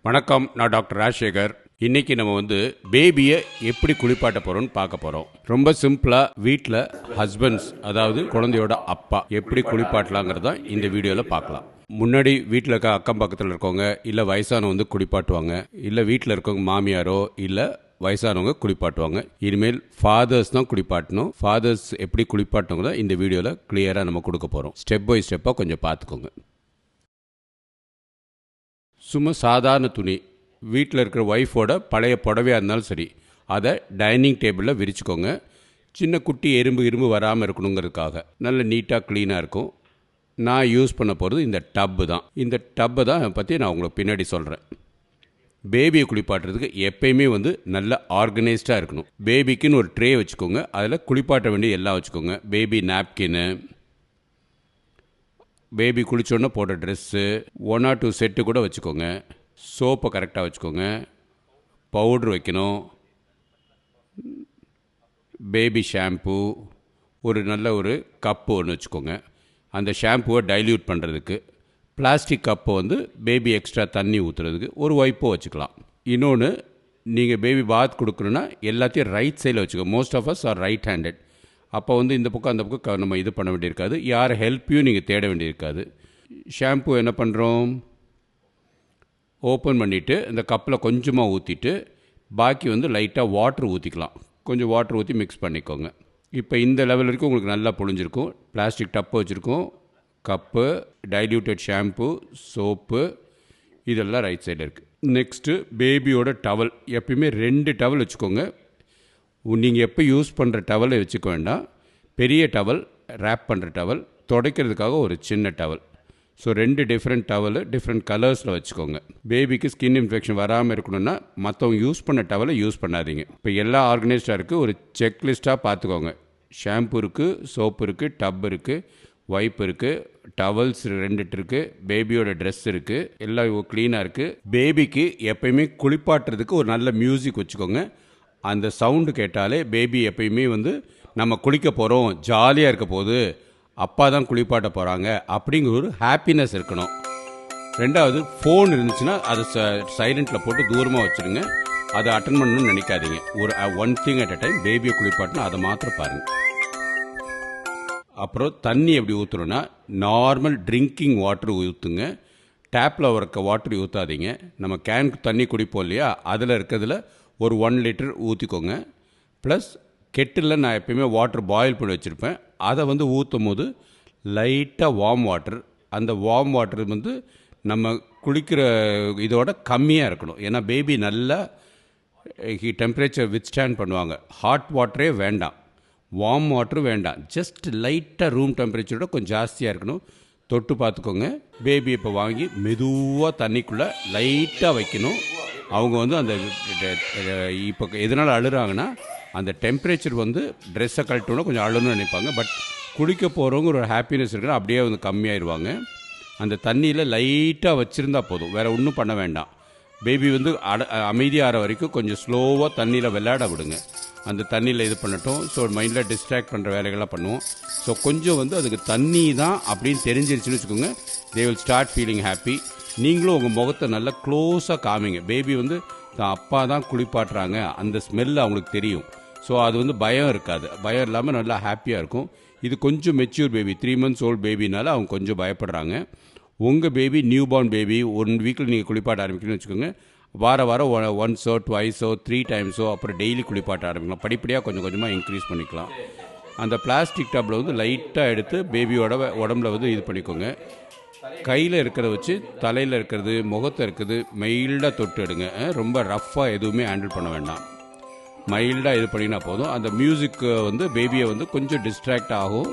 வணக்கம், நான் டாக்டர் ராஜசேகர். இன்னைக்கு நம்ம பேபியை எப்படி குளிப்பாட்ட போறோம்னு பார்க்க போறோம். ரொம்ப சிம்பிளா வீட்டில் ஹஸ்பண்ட்ஸ், அதாவது குழந்தையோட அப்பா எப்படி குளிப்பாட்டலாங்கிறத இந்த வீடியோவில் பார்க்கலாம். முன்னாடி வீட்டில் இருக்க அக்கம் பக்கத்தில் இருக்கவங்க இல்லை வயசானவங்க குளிப்பாட்டுவாங்க, இல்லை வீட்டில் இருக்கவங்க மாமியாரோ இல்லை வயசானவங்க குளிப்பாட்டுவாங்க. இனிமேல் ஃபாதர்ஸ் தான் குளிப்பாட்டணும். ஃபாதர்ஸ் எப்படி குளிப்பாட்டணுங்கிறத இந்த வீடியோவில் கிளியராக நம்ம கொடுக்க போகிறோம். ஸ்டெப் பை ஸ்டெப்பாக கொஞ்சம் பார்த்துக்கோங்க. சும்மா சாதாரண துணி, வீட்டில் இருக்கிற ஒய்ஃபோட பழைய புடவையாக இருந்தாலும் சரி, அதை டைனிங் டேபிளில் விரிச்சுக்கோங்க. சின்ன குட்டி எறும்பு வராமல் இருக்கணுங்கிறதுக்காக நல்ல நீட்டாக க்ளீனாக இருக்கும். நான் யூஸ் பண்ண போகிறது இந்த டப்பு தான். இந்த டப்பை தான் பற்றி நான் உங்களுக்கு பின்னாடி சொல்கிறேன். பேபியை குளிப்பாட்டுறதுக்கு எப்பயுமே நல்ல ஆர்கனைஸ்டாக இருக்கணும். பேபிக்குன்னு ஒரு ட்ரே வச்சுக்கோங்க, அதில் குளிப்பாட்ட வேண்டிய எல்லாம் வச்சுக்கோங்க. பேபி நாப்கின்னு, பேபி குளிச்சோன்னே போட்ட ட்ரெஸ்ஸு, 1 or 2 செட்டு கூட வச்சுக்கோங்க. சோப்பை கரெக்டாக வச்சுக்கோங்க. பவுட்ரு வைக்கணும். பேபி ஷாம்பு, நல்ல ஒரு கப்பு ஒன்று வச்சுக்கோங்க. அந்த ஷாம்புவை டைல்யூட் பண்ணுறதுக்கு. பிளாஸ்டிக் கப்பை பேபி எக்ஸ்ட்ரா தண்ணி ஊற்றுறதுக்கு ஒரு வைப்போ வச்சுக்கலாம். இன்னொன்று, நீங்கள் பேபி பாத் கொடுக்கணுன்னா எல்லாத்தையும் ரைட் சைடில் வச்சுக்கோங்க. Most of us are right handed. அப்போ இந்த பக்கம் அந்த பக்கம் நம்ம இது பண்ண வேண்டியிருக்காது. யார் ஹெல்ப்பையும் நீங்கள் தேட வேண்டியிருக்காது. ஷாம்பு என்ன பண்ணுறோம், ஓப்பன் பண்ணிவிட்டு இந்த கப்பில் கொஞ்சமாக ஊற்றிட்டு பாக்கி லைட்டாக வாட்ரு ஊற்றிக்கலாம். கொஞ்சம் வாட்ரு ஊற்றி மிக்ஸ் பண்ணிக்கோங்க. இப்போ இந்த லெவல் வரைக்கும் உங்களுக்கு நல்லா புழிஞ்சிருக்கும். பிளாஸ்டிக் டப்பு வச்சுருக்கோம், கப்பு, டைல்யூட்டட் ஷாம்பு, சோப்பு, இதெல்லாம் ரைட் சைடில் இருக்குது. நெக்ஸ்ட்டு பேபியோட டவல். எப்பயுமே 2 டவல் வச்சுக்கோங்க. நீங்கள் எப்போ யூஸ் பண்ணுற டவலை வச்சுக்க வேண்டாம். பெரிய டவல், ரேப் பண்ணுற டவல், துடைக்கிறதுக்காக ஒரு சின்ன towel. So 2 different towel different கலர்ஸில் வச்சுக்கோங்க. பேபிக்கு ஸ்கின் இன்ஃபெக்ஷன் வராமல் இருக்கணும்னா மற்றவங்க யூஸ் பண்ண டவலை யூஸ் பண்ணாதீங்க. இப்போ எல்லா ஆர்கனைஸ்டாக இருக்குது. ஒரு செக்லிஸ்ட்டாக பார்த்துக்கோங்க. ஷாம்பு இருக்குது, சோப்பு இருக்குது, டப் இருக்குது, வைப் இருக்குது, டவல்ஸ் 2 இருக்குது, பேபியோட ட்ரெஸ் இருக்குது, எல்லாம் க்ளீனாக இருக்குது. பேபிக்கு எப்பயுமே குளிப்பாட்டுறதுக்கு ஒரு நல்ல மியூசிக் வச்சுக்கோங்க. அந்த சவுண்டு கேட்டாலே பேபி எப்பயுமே நம்ம குளிக்க போகிறோம், ஜாலியாக இருக்க போது, அப்பா தான் குளிப்பாட்ட போகிறாங்க அப்படிங்கிற ஒரு ஹாப்பினஸ் இருக்கணும். 2வது, ஃபோன் இருந்துச்சுன்னா அதை சைலண்ட்டில் போட்டு தூரமாக வச்சுருங்க. அதை அட்டன் பண்ணணும்னு நினைக்காதீங்க. ஒரு 1 திங் அட் அ டைம். பேபியை குளிப்பாட்டினா அதை மாத்திரம் பாருங்கள். அப்புறம் தண்ணி எப்படி ஊற்றுறோன்னா, நார்மல் ட்ரிங்கிங் வாட்டர் ஊற்றுங்க. டேப்பில் இருக்க வாட்டர் ஊற்றாதீங்க. நம்ம கேனுக்கு தண்ணி குடிப்போம் இல்லையா, அதில் இருக்கிறதுல ஒரு 1 லிட்டர் ஊற்றிக்கோங்க. ப்ளஸ் கெட்டில் நான் எப்பயுமே வாட்டர் பாயில் பண்ணி வச்சுருப்பேன். அதை ஊற்றும் போது லைட்டாக வார்ம் வாட்டர். அந்த வார்ம் வாட்டர் நம்ம குளிக்கிற இதோட கம்மியாக இருக்கணும். ஏன்னா பேபி நல்லா டெம்பரேச்சர் வித்ஸ்டாண்ட் பண்ணுவாங்க. ஹாட் வாட்டரே வேண்டாம், வார்ம் வாட்டரும் வேண்டாம். ஜஸ்ட் லைட்டாக ரூம் டெம்பரேச்சரோட கொஞ்சம் ஜாஸ்தியாக இருக்கணும். தொட்டு பார்த்துக்கோங்க. பேபி இப்போ வாங்கி மெதுவாக தண்ணிக்குள்ளே லைட்டாக வைக்கணும். அவங்க அந்த இப்போ எதனால் அழுறாங்கன்னா, அந்த டெம்பரேச்சர் ட்ரெஸ்ஸை கழட்டோன்னா கொஞ்சம் அழுன்னு நினைப்பாங்க. பட் குளிக்க போகிறவங்க ஒரு ஹாப்பினஸ் இருக்குன்னா அப்படியே கம்மியாயிருவாங்க. அந்த தண்ணியில் லைட்டாக வச்சுருந்தா போதும், வேறு ஒன்றும் பண்ண வேண்டாம். பேபி அமைதியாகிற வரைக்கும் கொஞ்சம் ஸ்லோவாக தண்ணியில் விளையாட விடுங்க. அந்த தண்ணியில் இது பண்ணட்டும். ஸோ மைண்டில் டிஸ்ட்ராக்ட் பண்ணுற வேலைகள்லாம் பண்ணுவோம். ஸோ கொஞ்சம் அதுக்கு தண்ணி தான் அப்படின்னு தெரிஞ்சிருச்சுன்னு வச்சுக்கோங்க. They will start feeling happy. நீங்களும் உங்கள் முகத்தை நல்லா க்ளோஸாக காமிங்க. பேபி தான் அப்பா தான் குளிப்பாட்டுறாங்க, அந்த ஸ்மெல் அவங்களுக்கு தெரியும். ஸோ அது பயம் இருக்காது. பயம் இல்லாமல் நல்லா ஹாப்பியாக இருக்கும். இது கொஞ்சம் மெச்சூர் பேபி, 3 months ஓல்டு பேபினால அவங்க கொஞ்சம் பயப்படுறாங்க. உங்கள் பேபி நியூ பார்ன் பேபி 1 வீக்கில் நீங்கள் குளிப்பாட்ட ஆரம்பிக்கணும்னு வச்சுக்கோங்க. வாரம் 1 2 3 times அப்புறம் டெய்லி குளிப்பாட்ட ஆரம்பிக்கலாம். படிப்படியாக கொஞ்சம் கொஞ்சமாக இன்க்ரீஸ் பண்ணிக்கலாம். அந்த பிளாஸ்டிக் டப்பில் லைட்டாக எடுத்து பேபியோட உடம்புல இது பண்ணிக்கோங்க. கையில் இருக்கிறத வச்சு தலையில் இருக்கிறது, முகத்தை இருக்கிறது மைல்டாக தொட்டு எடுங்க. ரொம்ப ரஃப்பாக எதுவுமே ஹேண்டில் பண்ண வேண்டாம். மைல்டாக இது பண்ணினா போதும். அந்த மியூசிக்கு பேபியை கொஞ்சம் டிஸ்ட்ராக்ட் ஆகும்.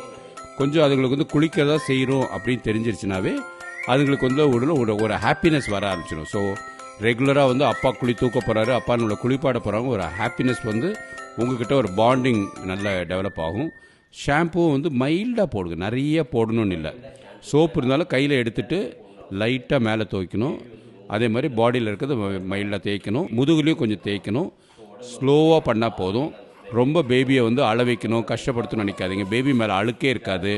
கொஞ்சம் அதுங்களுக்கு குளிக்கிறதா செய்கிறோம் அப்படின்னு தெரிஞ்சிருச்சுனாவே அதுங்களுக்கு ஒரு ஹாப்பினஸ் வர ஆரம்பிச்சிடும். ஸோ ரெகுலராக அப்பா தூக்க போகிறாரு, அப்பா நம்மளை குளிப்பாட போகிறாங்க, ஒரு ஹாப்பினஸ் உங்ககிட்ட ஒரு பாண்டிங் நல்லா டெவலப் ஆகும். ஷாம்புவும் மைல்டாக போடுங்க, நிறைய போடணும்னு இல்லை. சோப்பு இருந்தாலும் கையில் எடுத்துகிட்டு லைட்டாக மேலே துவைக்கணும். அதே மாதிரி பாடியில் இருக்கிறது மைல்டாக தேய்க்கணும். முதுகுலையும் கொஞ்சம் தேய்க்கணும். ஸ்லோவாக பண்ணால் போதும். ரொம்ப பேபியை அழ வைக்கணும், கஷ்டப்படுத்தணும்னு நினைக்காதீங்க. பேபி மேலே அழுக்கே இருக்காது,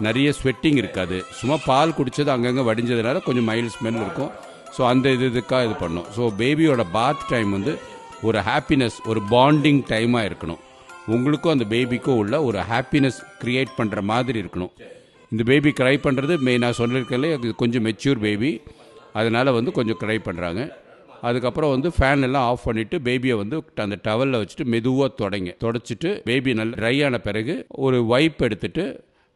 நிறைய ஸ்வெட்டிங் இருக்காது. சும்மா பால் குடித்தது அங்கங்கே வடிஞ்சதுனால கொஞ்சம் மைல்டு ஸ்மெல் இருக்கும். ஸோ அந்த இதுக்காக இது பண்ணணும். ஸோ பேபியோட பாத் டைம் வந்து ஒரு ஹாப்பினஸ், ஒரு பாண்டிங் டைமாக இருக்கணும். உங்களுக்கும் அந்த பேபிக்கும் உள்ள ஒரு ஹாப்பினஸ் க்ரியேட் பண்ணுற மாதிரி இருக்கணும். இந்த பேபி க்ரை பண்ணுறது நான் சொல்லியிருக்கல, அது கொஞ்சம் மெச்சூர் பேபி, அதனால் வந்து கொஞ்சம் க்ரை பண்ணுறாங்க. அதுக்கப்புறம் வந்து ஃபேன் எல்லாம் ஆஃப் பண்ணிவிட்டு பேபியை வந்து அந்த டவலில் வச்சுட்டு மெதுவாக தொடச்சிட்டு பேபி நல்லா ட்ரை ஆன பிறகு ஒரு வைப் எடுத்துகிட்டு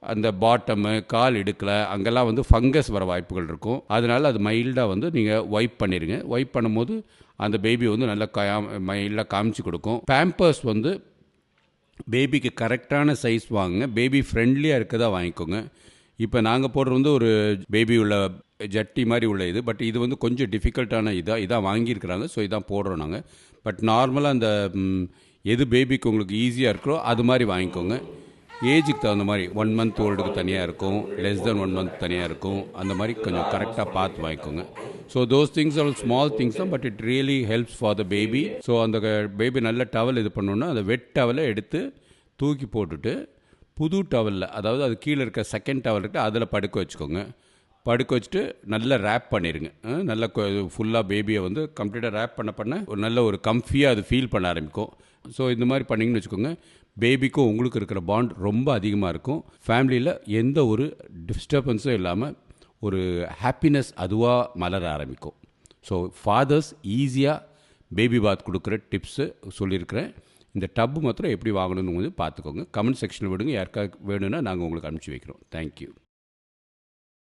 அந்த பாட்டமு, கால் இடுக்கல அங்கெல்லாம் வந்து ஃபங்கஸ் வர வாய்ப்புகள் இருக்கும். அதனால் அது மைல்டாக வந்து நீங்கள் வைப் பண்ணிடுங்க. வைப் பண்ணும்போது அந்த பேபி வந்து நல்லா மைல்டாக காமிச்சு கொடுக்கும். பேம்பர்ஸ் வந்து பேபிக்கு கரெக்டான சைஸ் வாங்குங்க. பேபி ஃப்ரெண்ட்லியாக இருக்கதா வாங்கிக்கோங்க. இப்போ நாங்கள் போடுறது வந்து ஒரு பேபி உள்ள ஜட்டி மாதிரி உள்ள இது, பட் இது வந்து கொஞ்சம் டிஃபிகல்ட்டான இதான் வாங்கியிருக்கிறாங்க. ஸோ இதான் போடுறோம் நாங்கள். பட் நார்மலாக அந்த எது பேபிக்கு உங்களுக்கு ஈஸியாக இருக்கிறோ அது மாதிரி வாங்கிக்கோங்க. ஏஜுக்கு தகுந்த மாதிரி 1 month ஓல்டுக்கு தனியாக இருக்கும், லெஸ் தென் 1 month தனியாக இருக்கும். அந்த மாதிரி கொஞ்சம் கரெக்டாக பார்த்து வாங்கிக்கோங்க. So those things are small things தான், but it really helps for the baby. So அந்த பேபி நல்ல டவல் இது பண்ணணுன்னா அந்த வெட் டவலை எடுத்து தூக்கி போட்டுட்டு புது டவலில், அதாவது அது கீழே இருக்க செகண்ட் டவல் இருக்குது, அதில் படுக்க வச்சுக்கோங்க. படுக்க வச்சுட்டு நல்லா ரேப் பண்ணிடுங்க. நல்லா ஃபுல்லாக பேபியை வந்து கம்ப்ளீட்டாக ரேப் பண்ண ஒரு நல்ல ஒரு கம்ஃபியாக அது ஃபீல் பண்ண ஆரம்பிக்கும். ஸோ இந்த மாதிரி பண்ணிங்கன்னு வச்சுக்கோங்க, பேபிக்கும் உங்களுக்கு இருக்கிற பாண்ட் ரொம்ப அதிகமாக இருக்கும். ஃபேமிலியில் எந்த ஒரு டிஸ்டர்பன்ஸும் இல்லாமல் ஒரு ஹாப்பினஸ் அதுவாக மலர ஆரம்பிக்கும். ஸோ ஃபாதர்ஸ் ஈஸியாக பேபி பாத் கொடுக்குற டிப்ஸு சொல்லியிருக்கிறேன். இந்த டப்பு மாத்திரம் எப்படி வாங்கணும்னு வந்து பார்த்துக்கோங்க. கமெண்ட் செக்ஷனில் விடுங்க. யாருக்காக வேணும்னா நாங்கள் உங்களுக்கு அனுப்பிச்சி வைக்கிறோம். தேங்க்யூ.